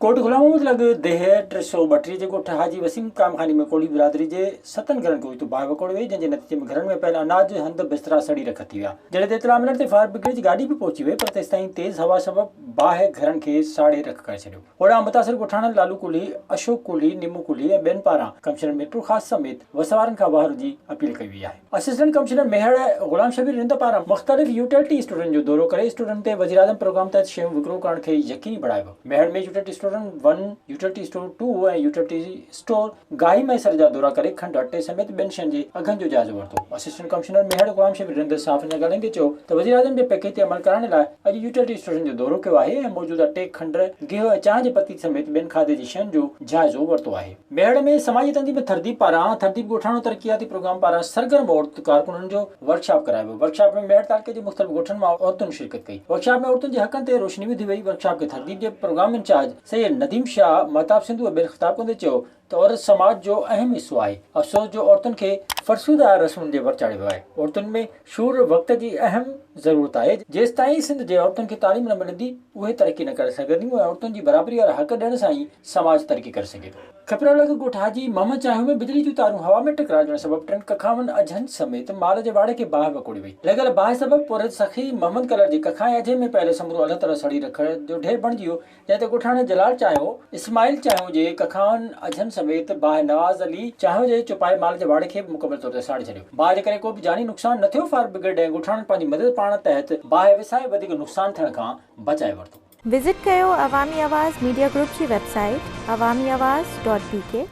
कोट गुलाम मोहम्मद लॻ देह 332 जे ॻोठ हाजी वसीम कामखानी में कोड़ी बिरादरी जे 7 घरनि खे बाहि वकोड़े वई, जंहिंजे नतीजे में घरनि में पयल अनाज हंध बिस्तरा सड़ी रख थी विया। जॾहिं ते इतला मिलण ते फायर ब्रिगेड जी गाॾी बि पहुची वई, पर तेसिताईं तेज़ हवा सबबि बाहि घरनि खे साड़े रख करे छॾियो। ओॾां मुतासिर ॻोठाणनि लालू कुली, अशोक कुली, निमू कुली ऐं ॿियनि पारां कमिश्नर मेट्रो ख़ास समेत वसवारनि खां वाहर जी अपील कई वई आहे। असिस्टेंट कमिश्नर मेहर गुलाम शबीर रिंद पारां मुख़्तलिफ़ यूटिलिटी स्टोरनि जो दौरो करे स्टोरनि ते वज़ीर आज़म प्रोग्राम तहत शयूं विकिरो करण खे यकीनी बणायो। मेहर में यूटिलिटी स्टोरनि 1, यूटिलिटी स्टोर 2 ऐं यूटिलिटी स्टोर गाही मैसर जा दौरा करे खंडु अटे समेत ॿियनि शयुनि जे अघनि जो जाइज़ो वरितो। असिस्टेंट कमिश्नर मेहर गुलाम शबीर रिंद साफ़ न ॻाल्हाईंदे चयो त वज़ीर आज़म जे पैकेज ते अमल करण लाइ अॼु यूटिलिटी स्टोरनि जो दौरो कयो आहे ऐं मौजूदा अटे, खंडु, गिहु ऐं चांहि जे पती समेत ॿियनि खाधे जी शयुनि जो जाइज़ो वरितो आहे। मेहर में समाजी तंज़ीम थरदीप पारां थरदीप ॻोठाणो तरक़ियाती प्रोग्राम पारां सरगर्म औरत कारकुननि जो वर्कशॉप करायो वियो। वर्कशॉप में मेहर तालुके जे मुख़्तलिफ़ ॻोठनि मां औरतुनि शिरकत कई। वर्कशॉप में औरतुनि जे हक़नि ते रोशनी विधी वई। वर्कशॉप खे थरदीप जे प्रोग्राम इंचार्ज सैयद नदीम शाह महताब सिंधु ॿियर ख़िताब कंदे चयो त औरत समाज जो अहम हिसो आहे। अफ़सोस जो औरतुनि खे फरसूदा रस्मुनि जे वर चाढ़ियो वियो आहे। औरतुनि में शूर वक़्त जी अहम ज़रूरत आहे। जेसिताईं सिंध जे औरतुनि खे तालीम न मिलंदी, उहे तरक़ी न करे सघंदियूं ऐं औरतुनि जी बराबरी वारा हक़ ॾियण सां ई समाज तरक़ी करे सघे थो। खपरालग ॻोठ हाजी मोहम्मद चाहियो में बिजली जूं तारूं हवा में टकराइण सबबि 3 कखावनि अझनि समेत माल जे वाड़े खे बाहि वकोड़े वई। लॻल बाहि सबबि पुरत सखी मोहम्मद कलर जे कखा ऐं अझे में पयल समूरो अलॻि तरह सड़ी रखण जो ढेर बणिजी वियो, जंहिं ते ॻोठाणे जलाल चाहियो, इस्माइल चाहियो जे कखावनि अझनि समेत बाहि नवाज़ अली चाहियो जे चुपाए माल जे वाड़े खे मुकमल तौर ते साड़े छॾियो। बाहि जे करे को बि जानी नुक़सान न थियो। फायर ब्रिगेड ऐं ॻोठाणनि पंहिंजी मदद पाण तहत बाहि विसाए वधीक नुक़सान थियण खां बचाए वरितो। विज़िट कयो अवामी आवाज़ मीडिया ग्रुप जी वेबसाइट awamiawaz.bk